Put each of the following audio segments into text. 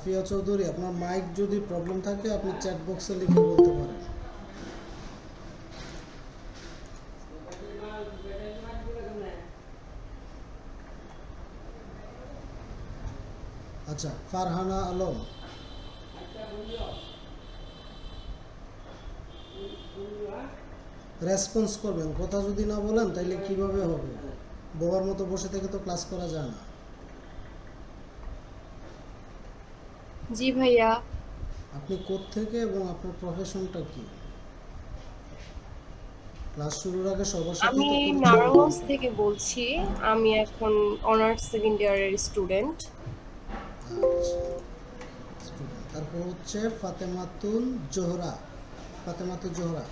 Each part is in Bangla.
সাফিয়া চৌধুরী, আপনার মাইক যদি প্রবলেম থাকে আপনি চ্যাট বক্সে লিখে বলতে পারেন। আচ্ছা, ফারহানা আলম, রেসপন্স করবেন। কথা যদি না বলেন তাইলে কিভাবে হবে? বোবার মতো বসে থেকে তো ক্লাস করা যায় না। জি ভাইয়া। আপনি কোত্থেকে এবং আপনার প্রফেশনটা কি? ক্লাস শুরুর আগে সবার সাথেই আমি তো পরিচয় হওয়া নারায়ণগঞ্জ দরকার। থেকে বলছি। আমি এখন অনার্স সেকেন্ড ইয়ারের স্টুডেন্ট। আচ্ছা, স্টুডেন্ট। তারপর হচ্ছে ফাতেমাতুল জোহরা, ফাতেমাতুল জোহরা।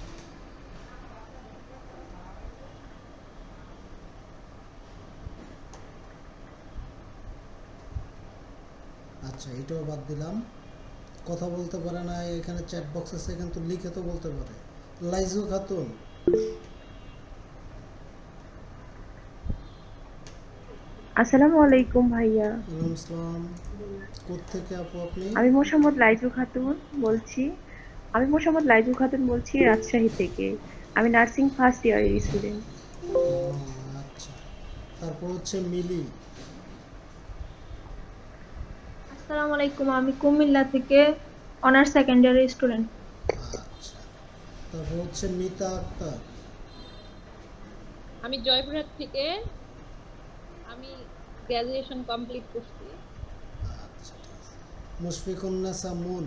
আচ্ছা, এটাও বাদ দিলাম। কথা বলতে পারে না, এখানে চ্যাট বক্স আছে, এখানে তো লিখে তো বলতে পারে। লাইজু খাতুন। আসসালামু আলাইকুম ভাইয়া। ওয়ালাইকুম আসসালাম। কোত্থেকে আপু আপনি? আমি মোসাম্মদ লাইজু খাতুন বলছি। আমি মোসাম্মদ লাইজু খাতুন বলছি রাজশাহী থেকে। আমি নার্সিং ফার্স্ট ইয়ারের স্টুডেন্ট। ও, আচ্ছা। তারপর হচ্ছে মিলি। আসসালামু আলাইকুম, আমি কুমিল্লা থেকে অনার্স সেকেন্ড ইয়ারের স্টুডেন্ট। আচ্ছা। তারপর হচ্ছে মিতা আক্তার। আমি জয়পুরহাট থেকে। আমি গ্রাজুয়েশন কমপ্লিট করছি। আচ্ছা, ঠিক আছে। মুশফিকুন্নেসা মুন।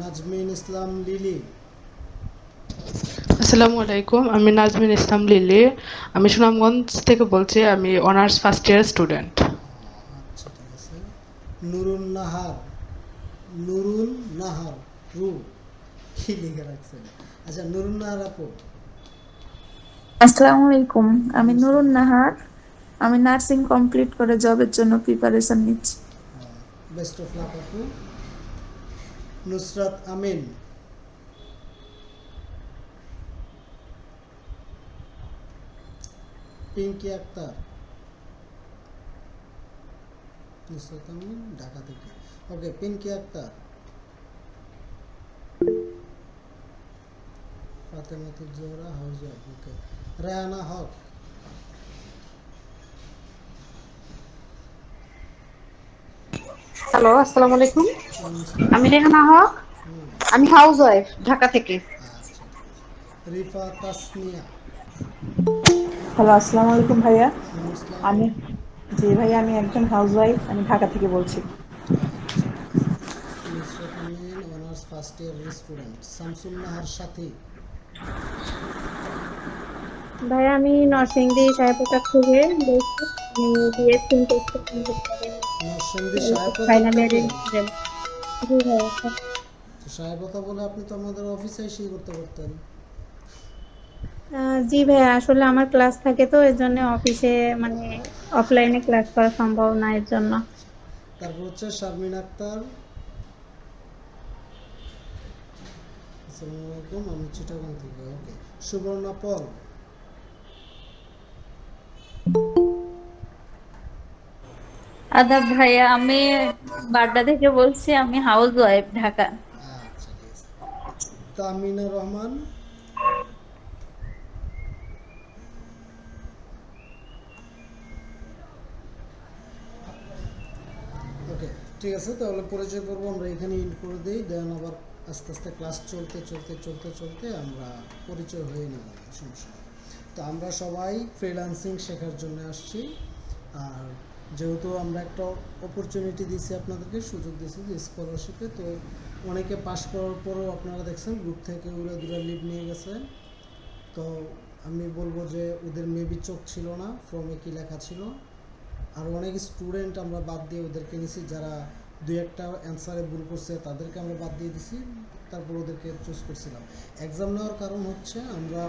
নাজমিন ইসলাম লিলি। আসসালামু আলাইকুম, আমি নাজমিন ইসলাম লিলি। আমি সুনামগঞ্জ থেকে বলছি। আমি অনার্স ফার্স্ট ইয়ার স্টুডেন্ট। আচ্ছা, ঠিক আছে। নুরুন নাহার, নুরুন নাহার, রু, কি লিখে রাখছেন? আচ্ছা, নুরুন নাহার আপু। আসসালামু আলাইকুম, আমি ওয়ালাইকুম নুরুন আসসালাম। নাহার। আমি নার্সিং কমপ্লিট করে জবের জন্য প্রিপারেশন নিচ্ছি। বেস্ট অফ লাক আপু। নুসরাত আমিন। পিঙ্কি আক্তার। নুসরাত আমিন ঢাকা থেকে। Okay, Pinki Akter. Fatematul Johra house wife. Okay, Rayana Haque. Hello, আসসালামু আলাইকুম। ওয়ালাইকুম আসসালাম। আমি রেহানা হক। হুম। আমি হাউস ওয়াইফ, ঢাকা থেকে। আচ্ছা, ঠিক আছে। রিফা তাসনিয়া। হ্যালো, আসসালামু আলাইকুম ভাইয়া। ওয়ালাইকুম আসসালাম। আমি জি ভাইয়া, আমি একজন হাউসওয়াইফ। আমি ঢাকা থেকে বলছি। আচ্ছা, ঠিক আছে। নুসরাত আমিন অনার্স ফার্স্ট ইয়ারের স্টুডেন্ট। শামসুন নাহার সাথী। ভাইয়া, আমি নরসিংদী সাহেববাজার থেকে বলছি। আমি BSc textile manufacturing Narsingdi Sahebbazar final থেকে? ইয়ারের স্টুডেন্ট। জি ভাইয়া। তো সাহেবতা বলে আপনি তো আমাদের অফিসে এসেই করতে পারতেন। জি ভাইয়া, আসলে আমার ক্লাস থাকে তো এর জন্য অফিসে মানে অফলাইনে ক্লাস করা সম্ভব না এর জন্য। আচ্ছা। তারপর হচ্ছে শারমিন আক্তার। আসসালামু আলাইকুম, আমি চিটাগাং থেকে। ওকে, সুবর্ণা পল। আদাব ভাইয়া, আমি বাড্ডা থেকে বলছি। আমি হাউস ওয়াইফ, ঢাকা। আচ্ছা, ঠিক আছে। তামিনা রহমান। ওকে, ঠিক আছে। তাহলে পরিচয় করবো আমরা এখানে ইন্ড করে দিই, দেন আবার আস্তে আস্তে ক্লাস চলতে চলতে চলতে চলতে আমরা পরিচয় হয়ে নেব, সমস্যা নেই। তো আমরা সবাই ফ্রিল্যান্সিং শেখার জন্য আসছি। আর যেহেতু আমরা একটা অপরচুনিটি দিয়েছি আপনাদেরকে, সুযোগ দিয়েছি যে স্কলারশিপে, তো অনেকে পাশ করার পরও আপনারা দেখছেন গ্রুপ থেকে উড়ে দূরে লিভ নিয়ে গেছে। তো আমি বলবো যে ওদের মেবি চোখ ছিল না, ফর্মে কী লেখা ছিল। আর অনেক স্টুডেন্ট আমরা বাদ দিয়ে ওদেরকে নিছি, যারা দুই একটা অ্যান্সারে ভুল করছে তাদেরকে আমরা বাদ দিয়ে দিছি, তারপর ওদেরকে চুজ করছিলাম। এক্সাম নেওয়ার কারণ হচ্ছে আমরা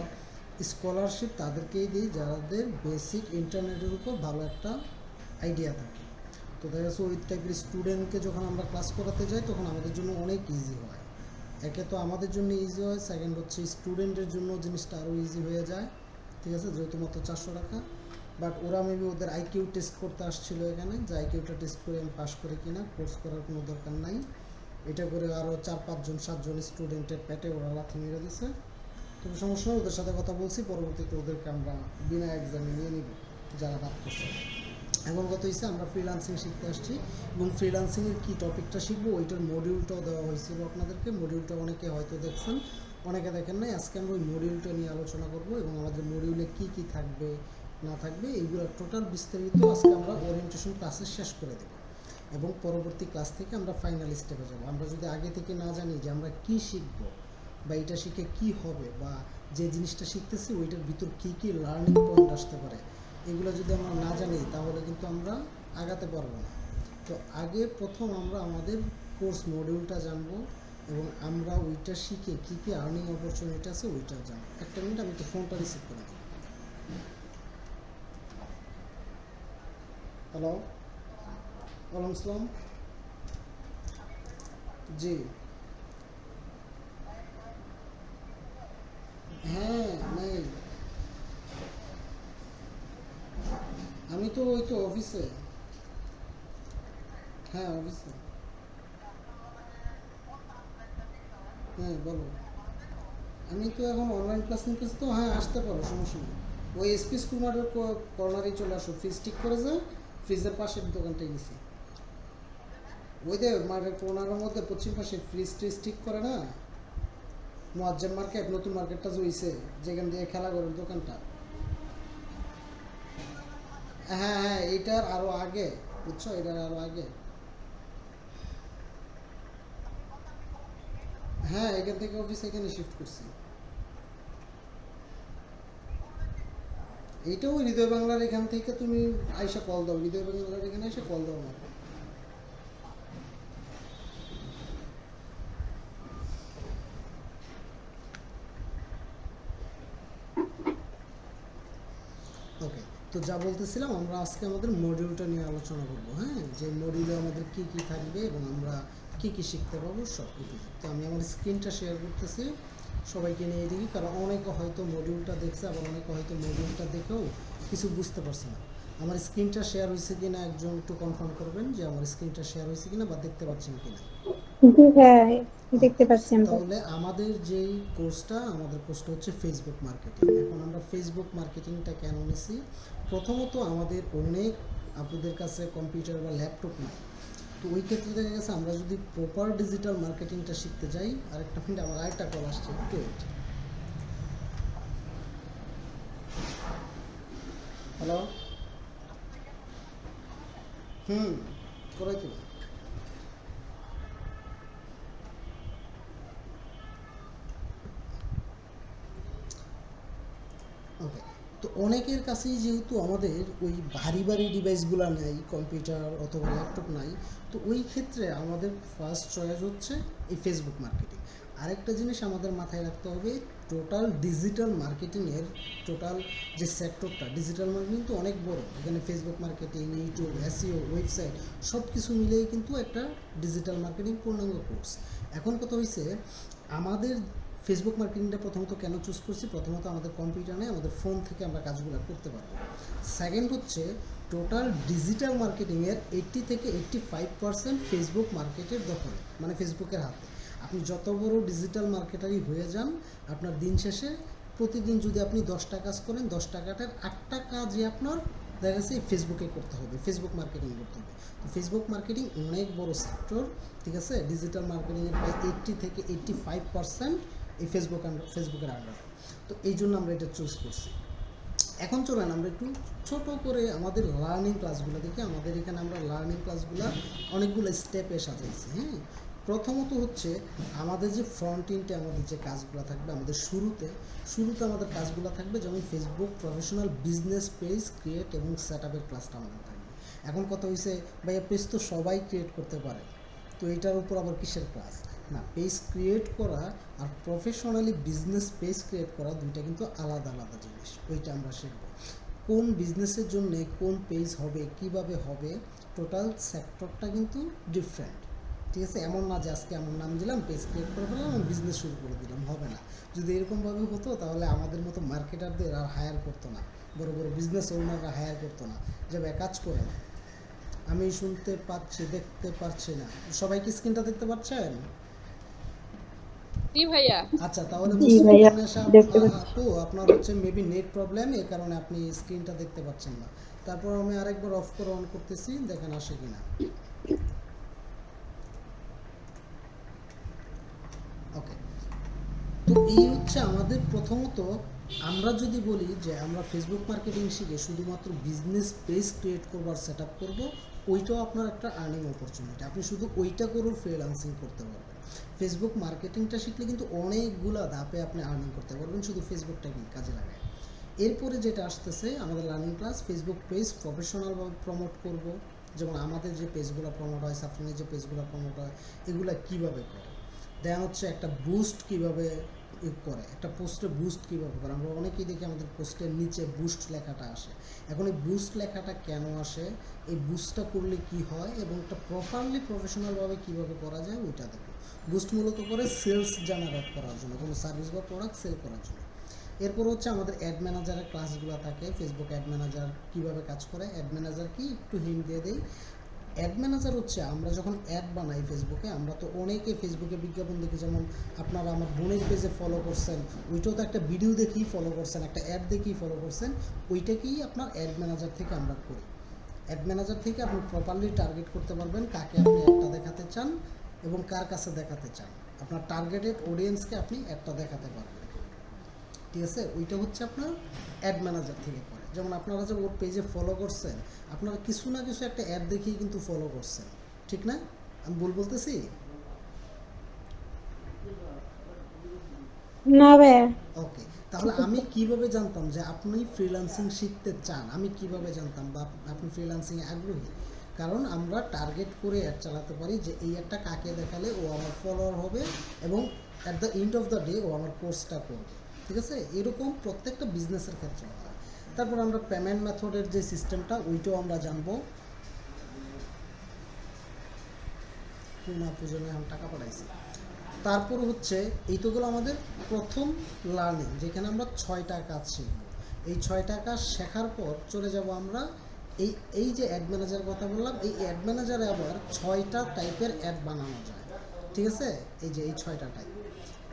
স্কলারশিপ তাদেরকেই দিই যাদের বেসিক ইন্টারনেটের উপর ভালো একটা আইডিয়া থাকে। তো দেখা যাচ্ছে ওই টাইপের স্টুডেন্টকে যখন আমরা ক্লাস করাতে যাই তখন আমাদের জন্য অনেক ইজি হয়। একে তো আমাদের জন্য ইজি হয়, সেকেন্ড হচ্ছে স্টুডেন্টের জন্য জিনিসটা আরও ইজি হয়ে যায়। ঠিক আছে, যেহেতু মাত্র 400 টাকা। বাট ওরা মেবি ওদের আইকিউ টেস্ট করতে আসছিল এখানে, যে আইকিউটা টেস্ট করে আমি পাস করে কিনা, কোর্স করার কোনো দরকার নাই। এটা করে আরও 4-5 জন 7 জন স্টুডেন্টের পেটে ওরা লাথি মেরে দিছে। তবে সমস্যা নেই, ওদের সাথে কথা বলছি, পরবর্তীতে ওদেরকে আমরা বিনা এক্সামে নিয়ে নিব যারা বাদ করছে। এখন কথা হয়েছে আমরা ফ্রিল্যান্সিং শিখতে আসছি, এবং ফ্রিল্যান্সিংয়ের কী টপিকটা শিখবো ওইটার মডিউলটাও দেওয়া হয়েছিল আপনাদেরকে। মডিউলটা অনেকে হয়তো দেখছেন, অনেকে দেখেন নাই। আজকে আমরা ওই মডিউলটা নিয়ে আলোচনা করব, এবং আমাদের মডিউলে কী কী থাকবে না থাকবে এইগুলো টোটাল বিস্তারিত আজকে আমরা ওরিয়েন্টেশন ক্লাসে শেষ করে দেব, এবং পরবর্তী ক্লাস থেকে আমরা ফাইনাল স্টেপে যাব। আমরা যদি আগে থেকে না জানি যে আমরা কী শিখবো বা এটা শিখে কী হবে, বা যে জিনিসটা শিখতেছি ওইটার ভিতর কী কী লার্নিং পয়েন্ট আসতে পারে, এগুলো যদি আমরা না জানি তাহলে কিন্তু আমরা আগাতে পারবো না। তো আগে প্রথম আমরা আমাদের কোর্স মডিউলটা জানবো, এবং আমরা ওইটা শিখে কী কী আর্নিং অপরচুনিটি আছে ওইটা জানবো। একটা মিনিট, আমি একটু ফোনটা রিসিভ করে দিই। হ্যালো, ওয়ালাইকুম আসসালাম। জি হ্যাঁ, নাই, আমি তো ওই তো অফিসে। হ্যাঁ অফিসে। হ্যাঁ বলো। আমি তো এখন অনলাইন ক্লাস নিতেছি, তো হ্যাঁ আসতে পারো, সমস্যা নেই। ওই এসপি স্কুল মাঠের কর্নারেই চলে আসো, ফ্রিজ ঠিক করে যাও, ফ্রিজের পাশের দোকানটাই নিছি। ওই যে মাঠের কর্নারের মধ্যে পশ্চিম পাশে ফ্রিজ ট্রিজ ঠিক করে না, মুয়াজ্জেম মার্কেট, নতুন মার্কেটটা যে হইছে, যেখান দিয়ে খেলা করেন দোকানটা। হ্যাঁ হ্যাঁ, এইটার আরো আগে, বুঝছো, এটার আরো আগে। হ্যাঁ, এখান থেকে অফিস এখানে শিফট করছি। এইটাও হৃদয় বাংলার এখান থেকে তুমি আইসা কল দাও, হৃদয় বাংলার এখানে এসে কল দাও আমাকে। ওকে, তো যা বলতেছিলাম, আমরা আজকে আমাদের মডিউলটা নিয়ে আলোচনা করবো। হ্যাঁ, যে মডিউলে আমাদের কি কি থাকবে এবং আমরা কি কি শিখতে পাবো সব কিছু। তো আমি আমার স্ক্রিনটা শেয়ার করতেছি সবাইকে নিয়ে দিই, কারণ অনেকে হয়তো মডিউলটা দেখছে, আবার অনেকে হয়তো মডিউলটা দেখেও কিছু বুঝতে পারছে না। আমার স্ক্রিনটা শেয়ার হয়েছে কিনা একজন একটু কনফার্ম করবেন যে আমার স্ক্রিনটা শেয়ার হয়েছে কিনা বা দেখতে পাচ্ছেন কিনা। জি হ্যাঁ, দেখতে পাচ্ছি আমরা। তাহলে আমাদের যেই কোর্সটা, আমাদের কোর্সটা হচ্ছে ফেসবুক মার্কেটিং। এখন আমরা ফেসবুক মার্কেটিংটা কেন নিছি, প্রথমত আমাদের অনেক আপনাদের কাছে কম্পিউটার বা ল্যাপটপ নাই। তো ওই ক্ষেত্রে দেখা গেছে আমরা যদি প্রপার ডিজিটাল মার্কেটিংটা শিখতে যাই। আরেকটা মিনিট, আমার আরেকটা কল আসছে, একটু ওয়েট। হ্যালো, করে কি ওকে। তো অনেকের কাছেই যেহেতু আমাদের ওই ভারী ভারী ডিভাইসগুলো নাই, কম্পিউটার অথবা ল্যাপটপ নাই, তো ওই ক্ষেত্রে আমাদের ফার্স্ট চয়েস হচ্ছে এই ফেসবুক মার্কেটিং। আরেকটা জিনিস আমাদের মাথায় রাখতে হবে, টোটাল ডিজিটাল মার্কেটিংয়ের টোটাল যে সেক্টরটা, ডিজিটাল মার্কেটিং তো অনেক বড়। এখানে Facebook marketing, YouTube, SEO, website সব কিছু মিলেই কিন্তু একটা ডিজিটাল মার্কেটিং পূর্ণাঙ্গ কোর্স। এখন কথা হয়েছে, আমাদের ফেসবুক মার্কেটিংটা প্রথমত কেন চুজ করছি, প্রথমত আমাদের কম্পিউটার নেই, আমাদের ফোন থেকে আমরা কাজগুলো করতে পারবো। সেকেন্ড হচ্ছে, টোটাল ডিজিটাল মার্কেটিংয়ের 80 থেকে 85% ফেসবুক মার্কেটের দখলে, মানে ফেসবুকের হাতে। আপনি যত বড় ডিজিটাল মার্কেটারই হয়ে যান, আপনার দিন শেষে প্রতিদিন যদি আপনি 10টা কাজ করেন, 10 টাকাটার 8টা কাজই আপনার দেখা যাচ্ছে ফেসবুকে করতে হবে, ফেসবুক মার্কেটিং করতে হবে। তো ফেসবুক মার্কেটিং অনেক বড় সেক্টর, ঠিক আছে। ডিজিটাল মার্কেটিংয়ের প্রায় 80 থেকে 85% এই ফেসবুকের আন্ডারে। তো এই জন্য আমরা এটা চুজ করছি। এখন চলেন আমরা একটু ছোট করে আমাদের লার্নিং ক্লাসগুলো দেখি। আমাদের এখানে আমরা লার্নিং ক্লাসগুলো অনেকগুলো স্টেপে সাজাইছি। হ্যাঁ, প্রথমত হচ্ছে আমাদের যে ফ্রন্ট এন্ডে আমাদের যে কাজগুলো থাকবে, আমাদের শুরুতে আমাদের কাজগুলো থাকবে, যেমন Facebook professional business page create এবং সেট আপের ক্লাসটা আমাদের থাকবে। এখন কথা হয়েছে, ভাইয়া পেজ তো সবাই ক্রিয়েট করতে পারে, তো এটার উপর আবার কিসের ক্লাস? না, পেজ ক্রিয়েট করা আর প্রফেশনালি বিজনেস পেজ ক্রিয়েট করা দুইটা কিন্তু আলাদা আলাদা জিনিস। ওইটা আমরা শিখব, কোন বিজনেসের জন্য কোন পেজ হবে, কিভাবে হবে, টোটাল সেক্টরটা কিন্তু ডিফারেন্ট। ঠিক আছে, এমন না যে আজকে আমার নাম দিলাম, পেজ ক্রিয়েট করে ফেললাম, আমি বিজনেস শুরু করে দিলাম, হবে না। যদি এরকমভাবে হতো তাহলে আমাদের মতো মার্কেটারদের আর হায়ার করতো না, বড় বড় বিজনেস ওনাররা হায়ার করতো না, যে ভাই কাজ করে না। আমি শুনতে পাচ্ছি, দেখতে পাচ্ছি না, সবাই কি স্ক্রিনটা দেখতে পাচ্ছেন? জি ভাইয়া। আচ্ছা, তাহলে জি ভাইয়া, দেখতে পাচ্ছি। আপু আপনার হচ্ছে মেবি নেট প্রবলেম, এই কারণে আপনি স্ক্রিনটা দেখতে পাচ্ছেন না। তারপর আমি আরেকবার অফ করে অন করতেছি, দেখেন আসে কিনা। ওকে, তো এই হচ্ছে আমাদের প্রথমত, আমরা যদি বলি যে আমরা ফেসবুক মার্কেটিং শিখে শুধুমাত্র বিজনেস পেজ ক্রিয়েট করবার সেট আপ করবো, ওইটাও আপনার একটা আর্নিং অপরচুনিটি। আপনি শুধু ওইটা করেও ফ্রিল্যান্সিং করতে পারবেন। ফেসবুক মার্কেটিংটা শিখলে কিন্তু অনেকগুলো ধাপে আপনি আর্নিং করতে পারবেন শুধু ফেসবুকটাকে কাজে লাগায়। এরপরে যেটা আসতেছে আমাদের লার্নিং ক্লাস, ফেসবুক পেজ প্রফেশনালভাবে প্রমোট করব। যেমন আমাদের যে পেজগুলো প্রমোট হয়, সাফরিনের যে পেজগুলো প্রমোট হয়, এগুলো কীভাবে করে, দেন হচ্ছে একটা বুস্ট কীভাবে করে, একটা পোস্টে বুস্ট কীভাবে করে। আমরা অনেকেই দেখি আমাদের পোস্টের নিচে বুস্ট লেখাটা আসে। এখন এই বুস্ট লেখাটা কেন আসে, এই বুস্টটা করলে কি হয়, এবং একটা প্রপারলি প্রফেশনালভাবে কীভাবে করা যায় ওইটা দেখো। বুস্ট মূলত করে সেলস জেনারেট করার জন্য, কোনো সার্ভিস বা প্রোডাক্ট সেল করার জন্য। এরপর হচ্ছে আমাদের অ্যাড ম্যানেজারের ক্লাসগুলো থাকে, ফেসবুক অ্যাড ম্যানেজার কীভাবে কাজ করে। অ্যাড ম্যানেজার কি একটু হিন্ট দিয়ে দেই। অ্যাড ম্যানেজার হচ্ছে আমরা যখন অ্যাড বানাই ফেসবুকে, আমরা তো অনেকে ফেসবুকে বিজ্ঞাপন দেখি, যেমন আপনারা আমার বোনের পেজে ফলো করছেন, ওইটাও তো একটা ভিডিও দেখেই ফলো করছেন, একটা অ্যাড দেখেই ফলো করছেন, ওইটাকেই আপনার অ্যাড ম্যানেজার থেকে আমরা করি। অ্যাড ম্যানেজার থেকে আপনি প্রপারলি টার্গেট করতে পারবেন কাকে আপনি অ্যাডটা দেখাতে চান এবং কার কাছে দেখাতে চান। আপনার টার্গেটেড অডিয়েন্সকে আপনি অ্যাডটা দেখাতে পারবেন, ঠিক আছে? ওইটা হচ্ছে আপনার অ্যাড ম্যানেজার থেকে করে। যেমন আপনারা যে ওর পেজে ফলো করছেন, আপনারা কিছু না কিছু একটা অ্যাড দেখেই কিন্তু ফলো করছেন, ঠিক না? আমি ভুল বলতেছি? না ভাইয়া। ওকে, তাহলে আমি কিভাবে জানতাম যে আপনি ফ্রিল্যান্সিং শিখতে চান? আমি কিভাবে জানতাম বা আপনি ফ্রিল্যান্সিংয়ে আগ্রহী? কারণ আমরা টার্গেট করে অ্যাড চালাতে পারি যে এই অ্যাডটা কাকে দেখালে ও আমার ফলোয়ার হবে এবং at the end of the day ও আমার কোর্সটা করবে, ঠিক আছে? এরকম প্রত্যেকটা বিজনেসের ক্ষেত্রে হয়। তারপর আমরা পেমেন্ট মেথডের যে সিস্টেমটা, ওইটাও আমরা জানবো। না পুজোনে আমি টাকা পাঠাইছি। তারপর হচ্ছে এইগুলো আমাদের প্রথম লার্নিং, যেখানে আমরা 6টা কাজ শিখব। এই 6টা কাজ শেখার পর চলে যাব আমরা এই যে অ্যাড ম্যানেজার কথা বললাম, এই অ্যাড ম্যানেজারে আবার 6টা টাইপের অ্যাড বানানো যায়, ঠিক আছে? এই যে এই 6টা টাইপ।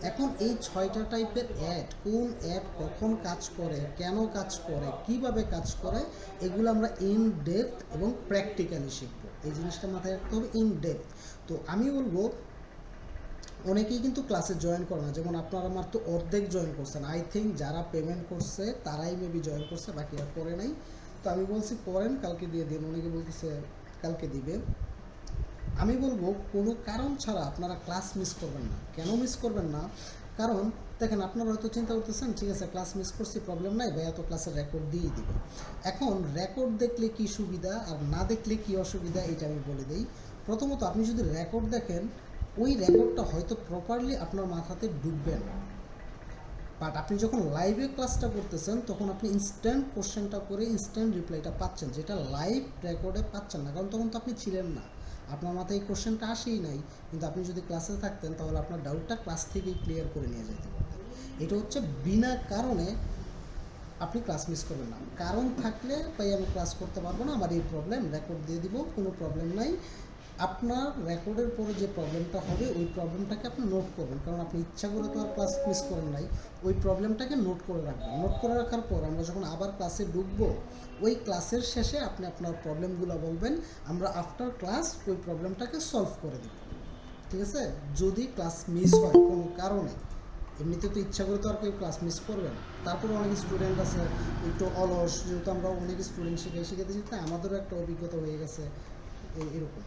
এখন এই 6টা টাইপের অ্যাড, কোন অ্যাড কখন কাজ করে, কেন কাজ করে, কিভাবে কাজ করে, এগুলো আমরা ইন ডেপথ এবং প্র্যাকটিক্যালি শিখব। এই জিনিসটা মাথায় রাখতে হবে, ইন ডেপথ। তো আমি বলবো অনেকেই কিন্তু ক্লাসে জয়েন করে না, যেমন আপনারা মাত্র অর্ধেক জয়েন করছেন। আই থিঙ্ক যারা পেমেন্ট করছে তারাই মেবি জয়েন করছে, বাকিরা করে নাই। তো আমি বলছি করেন, কালকে দিয়ে দিন। অনেকে বলতেছে কালকে দিবে। আমি বলবো কোনো কারণ ছাড়া আপনারা ক্লাস মিস করবেন না। কেন মিস করবেন না? কারণ দেখেন, আপনারা হয়তো চিন্তা করতেছেন ঠিক আছে ক্লাস মিস করছি, প্রবলেম নাই, ভাইয়া তো ক্লাসের রেকর্ড দিয়েই দিবে। এখন রেকর্ড দেখলে কি সুবিধা আর না দেখলে কি অসুবিধা, এটা আমি বলে দিই। প্রথমত, আপনি যদি রেকর্ড দেখেন, ওই রেকর্ডটা হয়তো প্রপারলি আপনার মাথাতে ঢুকবে না, বাট আপনি যখন লাইভে ক্লাসটা করতেছেন তখন আপনি ইনস্ট্যান্ট কোশ্চেনটা করে ইনস্ট্যান্ট রিপ্লাইটা পাচ্ছেন, যেটা লাইভ রেকর্ডে পাচ্ছেন না, কারণ তখন তো আপনি ছিলেন না, আপনার মাথায় এই কোশ্চেনটা আসেই নাই। কিন্তু আপনি যদি ক্লাসে থাকতেন তাহলে আপনার ডাউটটা ক্লাস থেকেই ক্লিয়ার করে নিয়ে যেতে পারতেন। এটা হচ্ছে বিনা কারণে আপনি ক্লাস মিস করবেন না। কারণ থাকলে ভাই আমি ক্লাস করতে পারবো না, আমার এই প্রবলেম, রেকর্ড দিয়ে দিব, কোনো প্রবলেম নাই। আপনার রেকর্ডের পরে যে প্রবলেমটা হবে ওই প্রবলেমটাকে আপনি নোট করবেন, কারণ আপনি ইচ্ছা করে তো আর ক্লাস মিস করেন নাই। ওই প্রবলেমটাকে নোট করে রাখবেন। নোট করে রাখার পর আমরা যখন আবার ক্লাসে ঢুকবো, ওই ক্লাসের শেষে আপনি আপনার প্রবলেমগুলো বলবেন, আমরা আফটার ক্লাস ওই প্রবলেমটাকে সলভ করে দেব, ঠিক আছে? যদি ক্লাস মিস হয় কোনো কারণে, এমনিতে তো ইচ্ছা করে তো আর কেউ ক্লাস মিস করবে না। তারপরে অনেক স্টুডেন্ট আছে একটু অলস, যেহেতু আমরা অনেক স্টুডেন্ট শিখাতে তাই আমাদেরও একটা অভিজ্ঞতা হয়ে গেছে এরকম।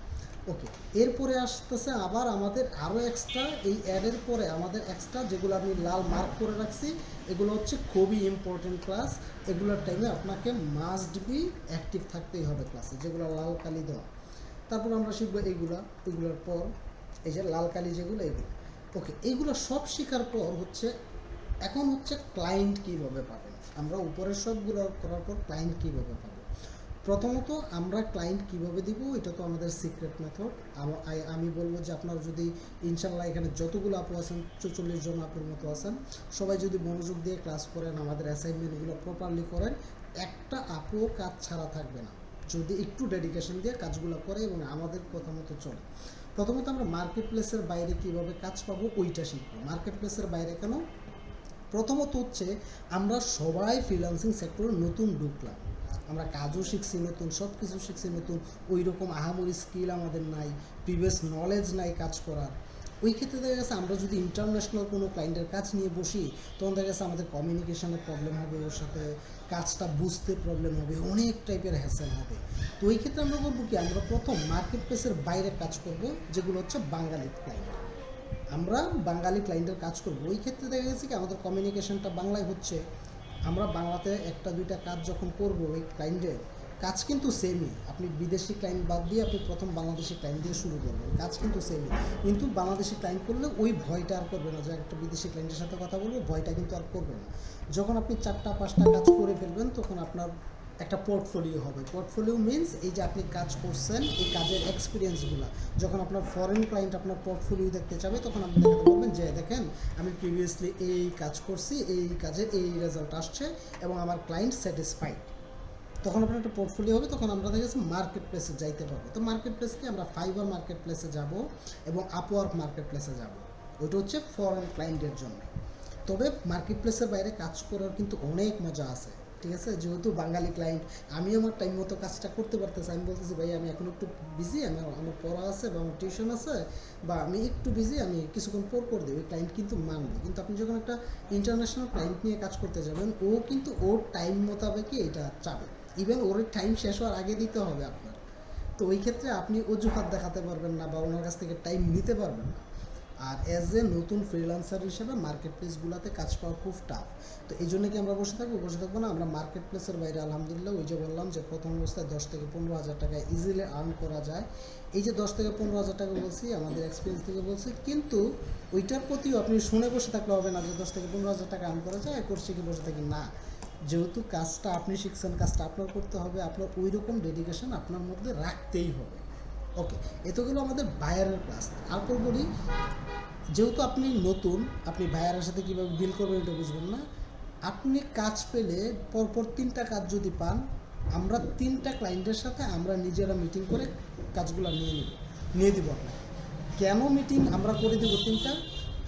ওকে, এরপরে আসতেছে আবার আমাদের আরও এক্সট্রা, এই অ্যাডের পরে আমাদের এক্সট্রা যেগুলো আমি লাল মার্ক করে রাখছি, এগুলো হচ্ছে খুবই ইম্পর্টেন্ট ক্লাস। এগুলোর টাইমে আপনাকে মাস্ট বি অ্যাক্টিভ থাকতেই হবে ক্লাসে, যেগুলো লাল কালি দেওয়া। তারপর আমরা শিখবো এগুলোর পর এই যে লাল কালি যেগুলো, এগুলো। ওকে, এইগুলো সব শেখার পর এখন হচ্ছে ক্লায়েন্ট কীভাবে পাবেন। আমরা উপরের সবগুলো করার পর ক্লায়েন্ট কীভাবে পাবো। প্রথমত আমরা ক্লায়েন্ট কিভাবে দিব এটা তো আমাদের সিক্রেট মেথড। আমি বলবো যে আপনারা যদি ইনশাল্লাহ এখানে যতগুলো আপু আছেন 44 জন আপুর মতো আছেন, সবাই যদি মনোযোগ দিয়ে ক্লাস করেন, আমাদের অ্যাসাইনমেন্টগুলো প্রপারলি করেন, একটা আপুও কাজ ছাড়া থাকবে না যদি একটু ডেডিকেশন দিয়ে কাজগুলো করে এবং আমাদের কথা মতো চলে। প্রথমত আমরা মার্কেট প্লেসের বাইরে কীভাবে কাজ পাবো ওইটা শিখবো। মার্কেট প্লেসের বাইরে কেন? প্রথমত হচ্ছে আমরা সবাই ফ্রিল্যান্সিং সেক্টরে নতুন ঢুকলাম, আমরা কাজও শিখছি নতুন, সব কিছু শিখছি নতুন, ওই রকম আহামরি স্কিল আমাদের নাই, প্রিভিয়াস নলেজ নাই কাজ করার। ওই ক্ষেত্রে দেখা গেছে আমরা যদি ইন্টারন্যাশনাল কোনো ক্লায়েন্টের কাজ নিয়ে বসি তখন দেখা গেছে আমাদের কমিউনিকেশনের প্রবলেম হবে, ওর সাথে কাজটা বুঝতে প্রবলেম হবে, অনেক টাইপের হ্যাসেল হবে। তো ওই ক্ষেত্রে আমরা করবো কি, আমরা প্রথম মার্কেট প্লেসের বাইরে কাজ করব, যেগুলো হচ্ছে বাঙালি ক্লায়েন্ট। আমরা বাঙালি ক্লায়েন্টের কাজ করব। ওই ক্ষেত্রে দেখা গেছে কি আমাদের কমিউনিকেশনটা বাংলায় হচ্ছে, আমরা বাংলাতে একটা দুইটা কাজ যখন করব ওই ক্লায়েন্টের কাজ কিন্তু সেমই। আপনি বিদেশি ক্লায়েন্ট বাদ দিয়ে আপনি প্রথম বাংলাদেশি ক্লায়েন্ট দিয়ে শুরু করবেন, কাজ কিন্তু সেমই। কিন্তু বাংলাদেশি ক্লায়েন্ট করলে ওই ভয়টা আর করবে না যে একটা বিদেশি ক্লায়েন্টের সাথে কথা বলবো, ভয়টা কিন্তু আর করবে না। যখন আপনি 4টা-5টা কাজ করে ফেলবেন তখন আপনার একটা পোর্টফোলিও হবে। পোর্টফোলিও মিনস এই যে আপনি কাজ করছেন এই কাজের এক্সপিরিয়েন্সগুলো যখন আপনার ফরেন ক্লায়েন্ট আপনার পোর্টফোলিও দেখতে চাবে তখন আপনি দেখাতে পারবেন যে দেখেন আমি প্রিভিয়াসলি এই কাজ করছি, এই কাজের এই রেজাল্ট আসছে এবং আমার ক্লায়েন্ট স্যাটিসফাইড। তখন আপনার একটা পোর্টফোলিও হবে, তখন আমরা দেখা যাচ্ছে মার্কেট প্লেসে যাইতে পারবো। তো মার্কেট প্লেসকে আমরা ফাইবার মার্কেট প্লেসে যাব এবং আপওয়ার্ক মার্কেট প্লেসে যাব, ওইটা হচ্ছে ফরেন ক্লায়েন্টের জন্য। তবে মার্কেট প্লেসের বাইরে কাজ করার কিন্তু অনেক মজা আছে, ঠিক আছে। যেহেতু বাঙালি ক্লায়েন্ট, আমি আমার টাইম মতো কাজটা করতে পারতেছি, আমি বলতেছি ভাই আমি এখন একটু বিজি, আমার পড়া আছে বা আমার টিউশন আছে বা আমি একটু বিজি, আমি কিছুক্ষণ পর করে দিই, ওই ক্লায়েন্ট কিন্তু মানবে। কিন্তু আপনি যখন একটা ইন্টারন্যাশনাল ক্লায়েন্ট নিয়ে কাজ করতে যাবেন, ও কিন্তু ওর টাইম মোতাবেকই এটা চাবে, ইভেন ওর টাইম শেষ হওয়ার আগে দিতে হবে আপনার। তো ওই ক্ষেত্রে আপনি অজুহাত দেখাতে পারবেন না বা ওনার কাছ থেকে টাইম নিতে পারবেন না। আর অ্যাজ এ নতুন ফ্রিল্যান্সার হিসেবে মার্কেট প্লেসগুলোতে কাজ পাওয়া খুব টাফ। তো এই জন্য কি আমরা বসে থাকবো না। আমরা মার্কেট প্লেসের বাইরে আলহামদুলিল্লাহ ওই যে বললাম যে প্রথম অবস্থায় 10 থেকে 15 হাজার টাকা ইজিলি আর্ন করা যায়। এই যে 10 থেকে 15 হাজার টাকা বলছি আমাদের এক্সপিরিয়েন্স থেকে বলছি, কিন্তু ওইটার প্রতিও আপনি শুনে বসে থাকলে হবে না যে 10 থেকে 15 হাজার টাকা আর্ন করা যায়, করছি কি বসে থাকি না। যেহেতু কাজটা আপনি শিখছেন, কাজটা আপনার করতে হবে, আপনার ওই রকম ডেডিকেশন আপনার মধ্যে রাখতেই হবে। ওকে, এতগুলো আমাদের বায়ারের ক্লাস। তারপর বলি, যেহেতু আপনি নতুন, আপনি বায়ারের সাথে কীভাবে ডিল করবেন এটা বুঝবেন না। আপনি কাজ পেলে পরপর 3টা কাজ যদি পান, আমরা 3টা ক্লায়েন্টের সাথে আমরা নিজেরা মিটিং করে কাজগুলো নিয়ে দিব আপনাকে। কেন মিটিং আমরা করে দেবো 3টা?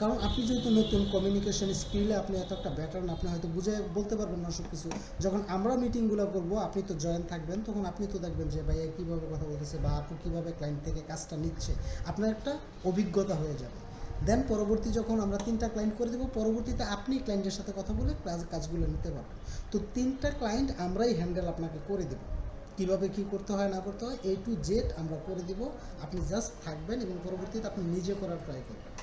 কারণ আপনি যেহেতু নতুন, কমিউনিকেশন স্কিলে আপনি এত একটা ব্যাটার না, আপনি হয়তো বুঝে বলতে পারবেন না সব কিছু। যখন আমরা মিটিংগুলো করবো আপনি তো জয়েন থাকবেন, তখন আপনি তো দেখবেন যে ভাইয়া কীভাবে কথা বলতেছে বা আপু কীভাবে ক্লায়েন্ট থেকে কাজটা নিচ্ছে, আপনার একটা অভিজ্ঞতা হয়ে যাবে। দেন পরবর্তী যখন আমরা 3টা ক্লায়েন্ট করে দেবো, পরবর্তীতে আপনি ক্লায়েন্টের সাথে কথা বলে কাজগুলো নিতে পারবেন। তো 3টা ক্লায়েন্ট আমরাই হ্যান্ডেল আপনাকে করে দেবো, কীভাবে কী করতে হয় না করতে হয় A to Z আমরা করে দিব। আপনি জাস্ট থাকবেন এবং পরবর্তীতে আপনি নিজে করার ট্রাই করবেন।